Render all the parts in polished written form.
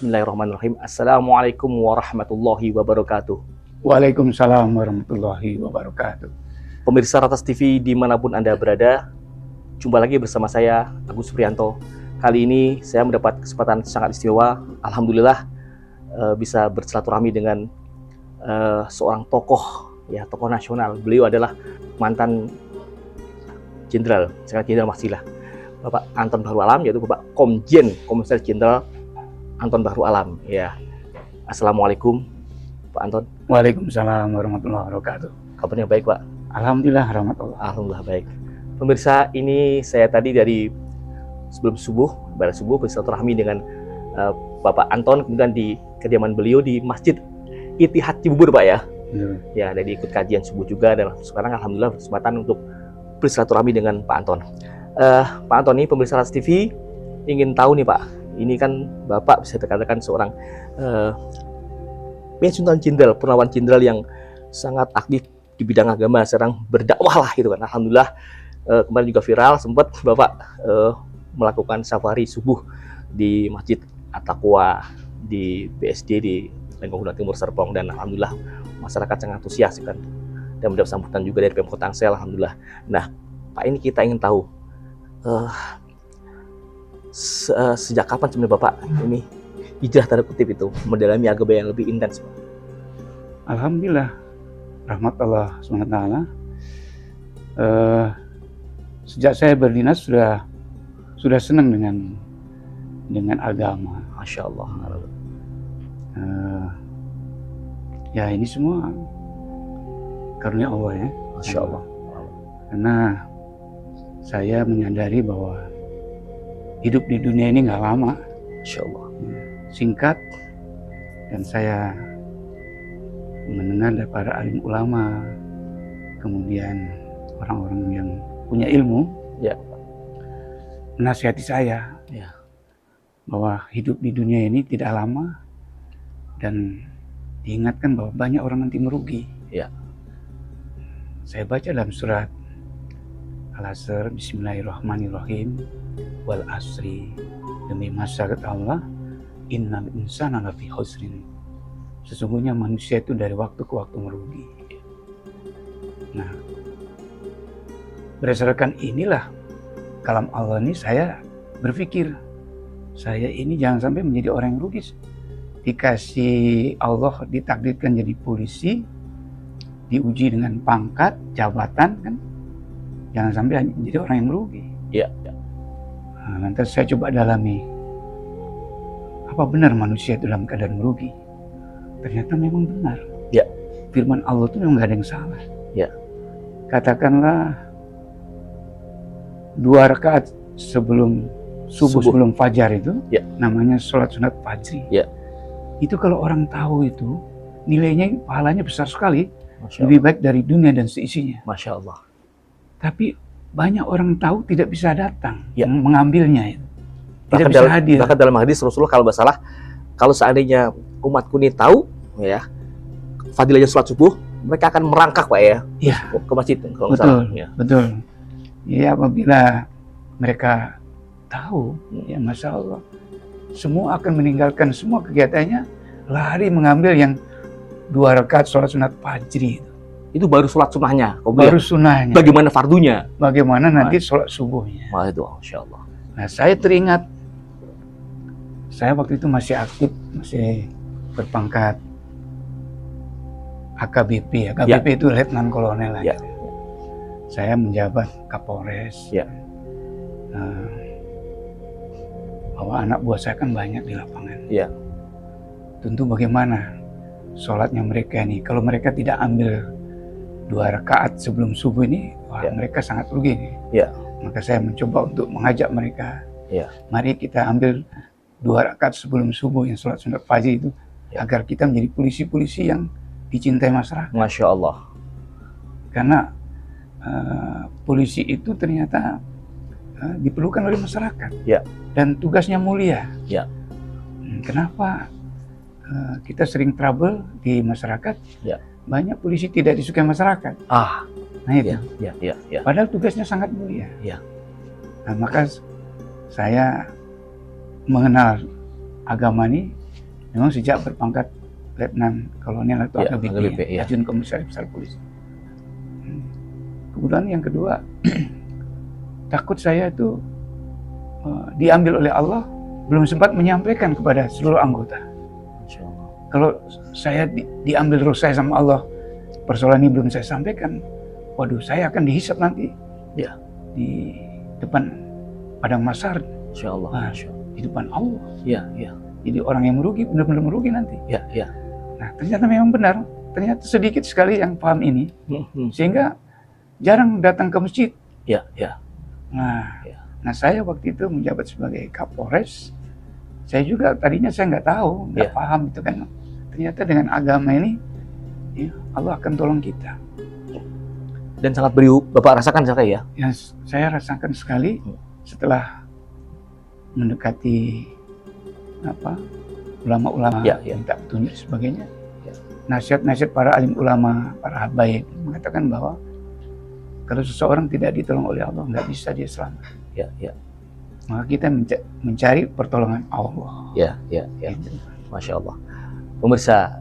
Bismillahirrahmanirrahim. Assalamualaikum warahmatullahi wabarakatuh. Waalaikumsalam warahmatullahi wabarakatuh. Pemirsa Ratas TV dimanapun Anda berada, jumpa lagi bersama saya, Agus Supriyanto. Kali ini saya mendapat kesempatan sangat istimewa. Alhamdulillah bisa bersilaturahmi dengan seorang tokoh, ya tokoh nasional. Beliau adalah mantan Jenderal, sekarang Jenderal Masih Bapak Anton Bahru Alam, yaitu Bapak Komjen Komisaris Jenderal Anton Bahru Alam. Ya, Assalamualaikum Pak Anton. Waalaikumsalam warahmatullahi wabarakatuh. Kabarnya baik Pak? Alhamdulillah rahmatullah. Alhamdulillah baik. Pemirsa, ini saya tadi dari sebelum subuh, pada subuh bersilaturahmi dengan Bapak Anton, kemudian di kediaman beliau di Masjid Ittihad Cibubur Pak ya. Ya, dari ikut kajian subuh juga, dan sekarang alhamdulillah berkesempatan untuk bersilaturahmi dengan Pak Anton. Pak Anton, ini pemirsa Ratas TV ingin tahu nih Pak, ini kan Bapak bisa dikatakan seorang Pensiunan Jenderal, Purnawan Jenderal yang sangat aktif di bidang agama, sekarang berdakwah lah gitu kan. Alhamdulillah kemarin juga viral, sempat Bapak melakukan safari subuh di Masjid At-Taqwa di BSD di Lengkong Gunung Timur Serpong, dan alhamdulillah masyarakat sangat antusias kan, dan mendapat sambutan juga dari Pemkot Tangsel, alhamdulillah. Nah Pak, ini kita ingin tahu sejak kapan sebenarnya Bapak ini hijrah tanda kutip itu mendalami agama yang lebih intens Pak? Alhamdulillah rahmat Allah SWT. Sejak saya berdinas sudah senang dengan agama. Masya Allah. Ya ini semua karunia Allah ya. Masya Allah. Karena saya menyadari bahwa hidup di dunia ini nggak lama, Masya Allah. singkat, dan saya mendengar dari para alim ulama, kemudian orang-orang yang punya ilmu, ya, menasihati saya ya, bahwa hidup di dunia ini tidak lama, dan diingatkan bahwa banyak orang nanti merugi. ya. Saya baca dalam surat Al-Asr, Bismillahirrahmanirrahim, wal asri, demi masa kata Allah, innal insana lafi khusrin, sesungguhnya manusia itu dari waktu ke waktu merugi. Nah, berdasarkan inilah kalam Allah ini, saya berpikir saya ini jangan sampai menjadi orang yang rugi. Dikasih Allah ditakdirkan jadi polisi, diuji dengan pangkat, jabatan kan, jangan sampai menjadi orang yang merugi. Ya. Nah, lantas saya coba dalami, apa benar manusia itu dalam keadaan merugi? Ternyata memang benar. Ya. Firman Allah itu memang gak ada yang salah. Ya. Katakanlah 2 rakaat sebelum subuh, sebelum fajar itu, ya, namanya sholat sunat fajri. Ya. Itu kalau orang tahu itu, nilainya, pahalanya besar sekali. Masya lebih Allah. Baik dari dunia dan seisinya. Masya Allah. Tapi banyak orang tahu tidak bisa datang, ya, mengambilnya itu. Tidak bisa hadir. Bahkan dalam hadis Rasulullah kalau nggak salah, kalau seandainya umatku ini tahu ya fadilahnya sholat subuh, mereka akan merangkak Pak ya, ke masjid kalau nggak salah. Ya. Betul. Ya, apabila mereka tahu, ya Masya Allah, semua akan meninggalkan semua kegiatannya, lari mengambil yang 2 rakaat sholat sunat fajri itu. Itu baru sholat sunnahnya. Baru sunnahnya. Bagaimana fardunya? Bagaimana nanti sholat subuhnya? Wah itu, Masya Allah. Nah, saya teringat, saya waktu itu masih aktif, masih berpangkat AKBP. AKBP ya, itu Letnan Kolonel lah. Ya. Saya menjabat Kapolres. Ya. Bahwa anak buah saya kan banyak di lapangan. Ya. Tentu bagaimana sholatnya mereka ini, kalau mereka tidak ambil 2 rakaat sebelum subuh ini, wah, mereka sangat rugi nih. Ya. Maka saya mencoba untuk mengajak mereka, ya, mari kita ambil 2 rakaat sebelum subuh yang sholat sunat fajr itu, agar kita menjadi polisi-polisi yang dicintai masyarakat. Masya Allah. Karena polisi itu ternyata diperlukan oleh masyarakat. Ya. Dan tugasnya mulia. Ya. Kenapa kita sering trouble di masyarakat? Ya. Banyak polisi tidak disukai masyarakat. Nah itu. Ya. Padahal tugasnya sangat mulia. Ya. Nah, maka saya mengenal agama ini memang sejak berpangkat Letnan Kolonel atau Ya, AKBP, AKBP, ya. Ajun Komisaris Besar Polisi. Kemudian yang kedua, takut saya itu diambil oleh Allah, belum sempat menyampaikan kepada seluruh anggota. Masya Allah. Kalau saya diambil roh saya sama Allah, persoalan ini belum saya sampaikan, waduh, saya akan dihisap nanti Ya. di depan padang mahsyar, Masya Allah. Nah. Masya Allah. di depan Allah. Ya, ya, Jadi orang yang merugi, benar-benar merugi nanti. ya, ya. Nah, ternyata memang benar. Ternyata sedikit sekali yang paham ini, Hmm. sehingga jarang datang ke masjid. Ya, ya. Nah, Ya. saya waktu itu menjabat sebagai Kapolres. Saya juga tadinya saya nggak tahu, nggak Ya. paham itu kan. Ternyata dengan agama ini, ya, Allah akan tolong kita. Dan sangat beliau Bapak rasakan sekali ya. Yang saya rasakan sekali setelah mendekati ulama-ulama, Ya, ya. minta petunjuk dan sebagainya. Ya. Nasihat-nasihat para alim ulama, para habaib mengatakan bahwa kalau seseorang tidak ditolong oleh Allah, nggak bisa dia selamat. Ya, ya. Maka kita mencari pertolongan Allah. Ya, ya, ya. Gitu. Masya Allah. Pemirsa,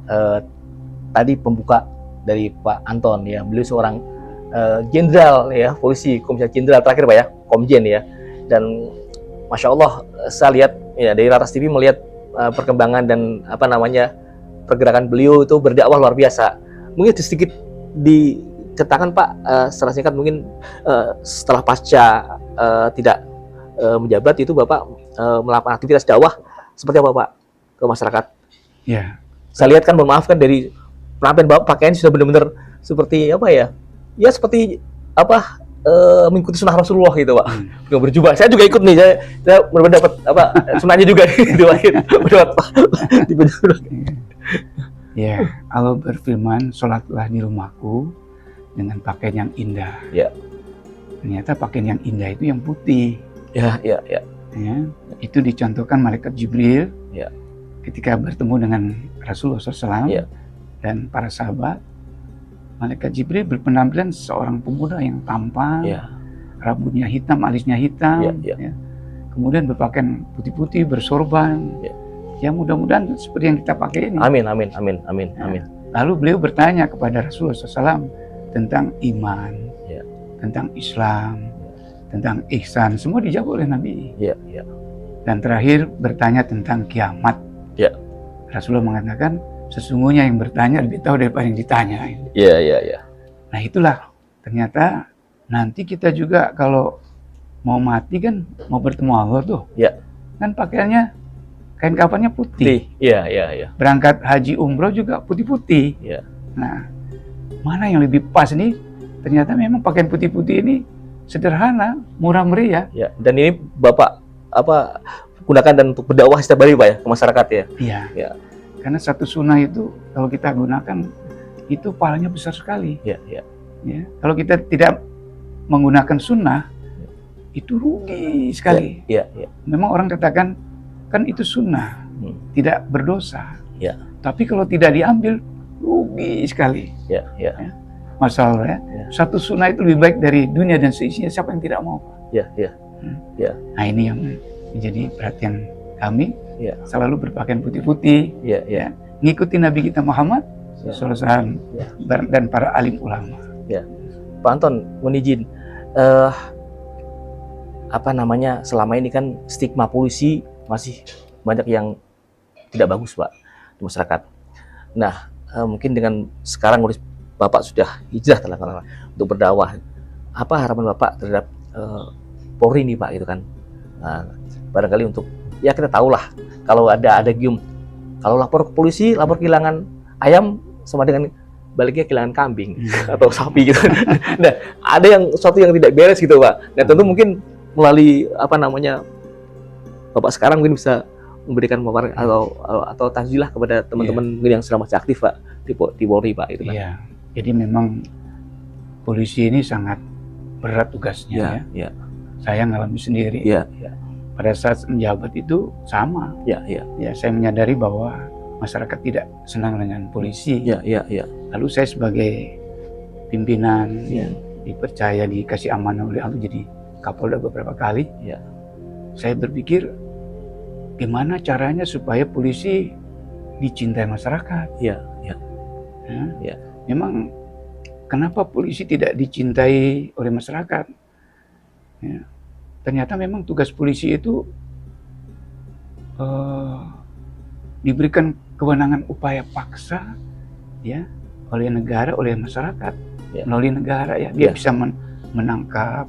tadi pembuka dari Pak Anton ya, beliau seorang jenderal ya, polisi, komisaris jenderal terakhir Pak ya, Komjen ya. Dan Masya Allah, saya lihat ya dari Laras TV melihat perkembangan dan pergerakan beliau itu berdakwah luar biasa. Mungkin sedikit diceritakan Pak, secara singkat mungkin setelah pasca tidak menjabat itu Bapak melakukan aktivitas dakwah seperti apa Pak ke masyarakat? Ya, Saya lihat kan, mohon maaf kan, dari penampilan Bapak pakaian sudah benar-benar seperti apa ya? Ya seperti mengikuti sunnah Rasulullah gitu Pak. Nggak berjubah. Saya juga ikut nih. Saya benar-benar dapat sunnahnya juga gitu Pak. ya. Allah berfirman, sholatlah di rumahku dengan pakaian yang indah. Ya. Ternyata pakaian yang indah itu yang putih. Ya, ya, ya. Ya, itu dicontohkan malaikat Jibril Ya. ketika bertemu dengan Rasulullah SAW Ya. dan para sahabat. Malaikat Jibril berpenampilan seorang pemuda yang tampan, Ya. rambutnya hitam, alisnya hitam, Ya, ya. ya. Kemudian berpakaian putih-putih, bersorban. Ya. Ya, mudah-mudahan seperti yang kita pakai ini. Amin, amin, amin, amin, Ya. amin. Lalu beliau bertanya kepada Rasulullah SAW tentang iman, Ya. tentang Islam, tentang ihsan, semua dijawab oleh Nabi. Ya, ya. Dan terakhir bertanya tentang kiamat. Ya. Rasulullah mengatakan, sesungguhnya yang bertanya lebih tahu daripada yang ditanya. Ya, ya, ya. Nah itulah, ternyata nanti kita juga kalau mau mati kan, mau bertemu Allah tuh. Ya. Kan pakaiannya, kain kafannya putih. Iya, iya, iya. Berangkat haji umroh juga putih-putih. Iya. Nah, mana yang lebih pas nih? Ternyata memang pakaian putih-putih ini sederhana, murah meriah. Ya. Dan ini Bapak gunakan dan untuk berdakwah setiap hari Pak ya ke masyarakat ya. Iya. Ya. Karena satu sunnah itu kalau kita gunakan itu pahalanya besar sekali. Ya, ya. Ya. Kalau kita tidak menggunakan sunnah itu rugi sekali. Ya, ya. Memang orang katakan kan itu sunnah, tidak berdosa. Ya. Tapi kalau tidak diambil rugi sekali. Ya, ya. Masalah ya. Satu sunnah itu lebih baik dari dunia dan seisinya. Siapa yang tidak mau? Ya, ya. Ya. Nah ini yang menjadi perhatian kami. Ya. Selalu berpakaian putih-putih. Ya, ya. Ngikuti Nabi kita Muhammad Ya. SAW Ya. dan para alim ulama. Pak Anton, mohon izin. Selama ini kan stigma polisi masih banyak yang tidak bagus Pak di masyarakat. Nah, mungkin dengan sekarang Bapak sudah hijrah untuk berdakwah. Apa harapan Bapak terhadap Polri ini Pak gitu kan? Nah, barangkali untuk ya kita tahulah kalau ada gium, kalau lapor ke polisi, lapor kehilangan ayam sama dengan baliknya kehilangan kambing atau sapi gitu. Nah, ada sesuatu yang tidak beres gitu Pak. Nah, tentu mungkin melalui Bapak sekarang mungkin bisa memberikan paparan atau takziah kepada teman-teman yang sedang masih aktif Pak di Polri Pak itu kan. Iya. Jadi memang polisi ini sangat berat tugasnya ya. Ya. Saya ngalami sendiri. Ya, ya. Pada saat menjabat itu sama. Ya, ya. Ya, saya menyadari bahwa masyarakat tidak senang dengan polisi. Ya, ya, ya. Lalu saya sebagai pimpinan Ya. dipercaya, dikasih amanah oleh Allah jadi Kapolda beberapa kali. Ya. Saya berpikir gimana caranya supaya polisi dicintai masyarakat. Iya, iya. Ya. Ya. Memang kenapa polisi tidak dicintai oleh masyarakat? Ya. Ternyata memang tugas polisi itu diberikan kewenangan upaya paksa ya oleh negara, oleh masyarakat, Ya. melalui negara ya. Dia Ya. bisa menangkap.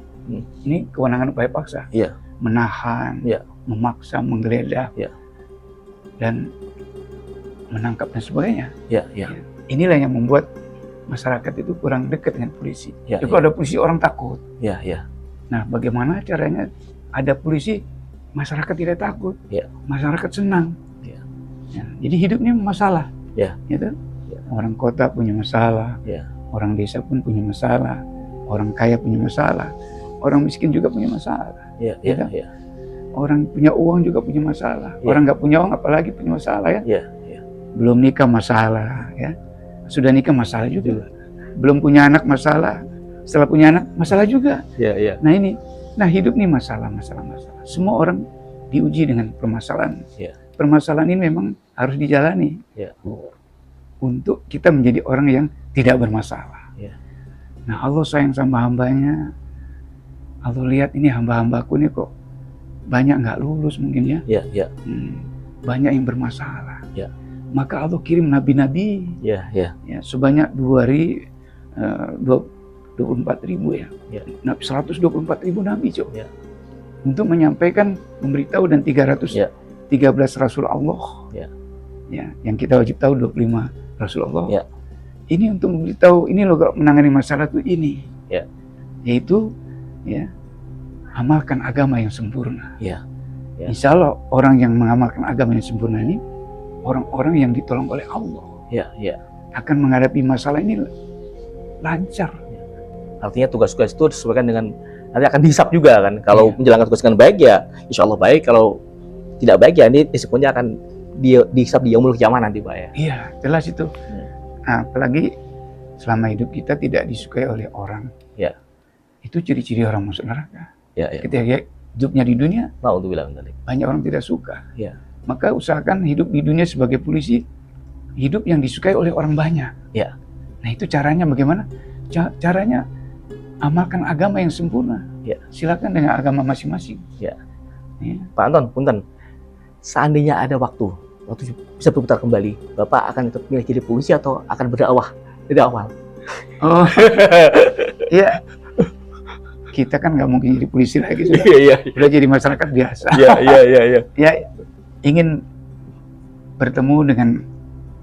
Ini kewenangan upaya paksa. Iya. Menahan, Ya. memaksa, menggeledah, Ya. dan menangkap dan sebagainya. Iya, iya. Inilah yang membuat masyarakat itu kurang dekat dengan polisi. Ya, Jadi kalau ada polisi orang takut. Iya, iya. Nah, bagaimana caranya ada polisi masyarakat tidak takut, Ya. masyarakat senang. Ya. Ya, jadi hidupnya masalah. Ya. Gitu? Ya. Orang kota punya masalah, Ya. orang desa pun punya masalah, orang kaya punya masalah, orang miskin juga punya masalah. Iya, Ya iya, kan? iya. Orang punya uang juga punya masalah. Ya. Orang nggak punya uang apalagi punya masalah ya. Iya, iya. Belum nikah masalah ya. Sudah nikah masalah juga. Belum punya anak masalah. Setelah punya anak masalah juga. Iya, iya. Nah hidup nih masalah. Semua orang diuji dengan permasalahan. Ya. Permasalahan ini memang harus dijalani. Ya. Untuk kita menjadi orang yang tidak bermasalah. Ya. Nah Allah sayang sama hambanya. Allah lihat ini hamba-hambaku nih kok banyak nggak lulus mungkin ya. Iya, iya. Banyak yang bermasalah. Ya. Maka Allah kirim nabi-nabi Iya, iya. ya sebanyak 24.000 ya. Ya. 124.000 nabi Cok. Ya. Untuk menyampaikan, memberitahu dan 313 Rasul Allah. Ya. Ya, yang kita wajib tahu 25 Rasul Allah. Ya. Ini untuk memberitahu ini loh menangani masalah itu ini. Ya. Yaitu ya amalkan agama yang sempurna. Ya. Ya. Insya Allah orang yang mengamalkan agama yang sempurna ini orang-orang yang ditolong oleh Allah. Iya, iya. Akan menghadapi masalah ini lancar. Artinya tugas-tugas itu disesuaikan dengan nanti akan dihisap juga kan. Kalau Iya. menjalankan tugas dengan baik ya insya Allah baik. Kalau tidak baik ya ini risikonya akan dihisap di yaumul qiyamah nanti Pak ya. Iya, jelas itu. Nah, apalagi selama hidup kita tidak disukai oleh orang. Ya. Itu ciri-ciri orang masuk neraka. Ya, ya. Ketika hidupnya di dunia, Mau untuk bilang tadi. banyak orang tidak suka. Ya. Maka usahakan hidup di dunia sebagai polisi, hidup yang disukai oleh orang banyak. Ya. Nah itu caranya bagaimana? Caranya amalkan agama yang sempurna. Ya. Silakan dengan agama masing-masing. Ya. Ya. Pak Anton, punten. Seandainya ada waktu bisa berputar kembali, Bapak akan tetap milih jadi polisi atau akan berdakwah dari awal? Oh, iya. Kita kan nggak mungkin jadi polisi lagi. Sudah, Iya, udah jadi masyarakat biasa. iya, iya, iya. Ya, ingin bertemu dengan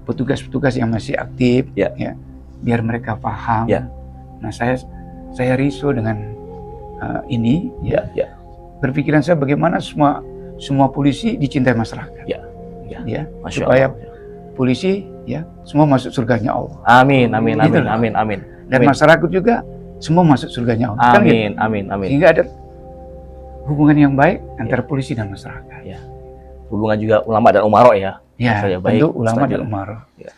petugas-petugas yang masih aktif, Ya. biar mereka paham. Ya. Nah, saya risau dengan ini. Ya, ya. Berpikiran saya bagaimana semua polisi dicintai masyarakat. Ya, ya. Ya, Masya supaya Allah. polisi ya semua masuk surganya Allah. Amin, amin, Gitu amin, loh. amin, amin. Dan Amin. masyarakat juga semua masuk surganya Allah. Kan gitu? Amin, amin, amin. Sehingga ada hubungan yang baik antara polisi dan masyarakat. Hubungan juga ulama dan umaro ya. Ya, Saya baik, tentu ulama setuju. dan umarah. Ya.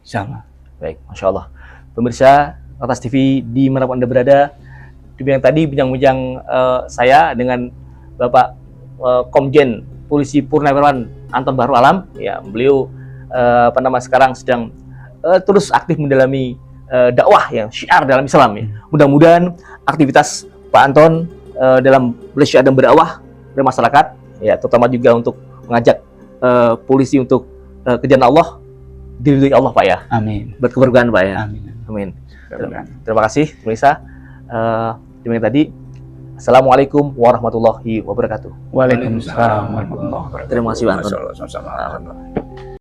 Insyaallah. Baik, Masya Allah. Pemirsa Atas TV di manapun Anda berada, yang tadi bincang-bincang saya dengan Bapak Komjen Polisi Purnawirawan Anton Bahrul Alam, ya beliau sekarang sedang terus aktif mendalami dakwah yang syiar dalam Islam. Ya. Mudah-mudahan aktivitas Pak Anton dalam belajar dan berdakwah dari masyarakat, ya terutama juga untuk mengajak polisi untuk kejaran Allah, diridhoi Allah Pak ya, Amin. berkeberkahan Pak ya. Amin. Amin. Mudah-mudahan. Terima kasih pemirsa. Demikian tadi. Assalamualaikum warahmatullahi wabarakatuh. Waalaikumsalam warahmatullahi wabarakatuh. Terima kasih, Pak Anton. Sama-sama.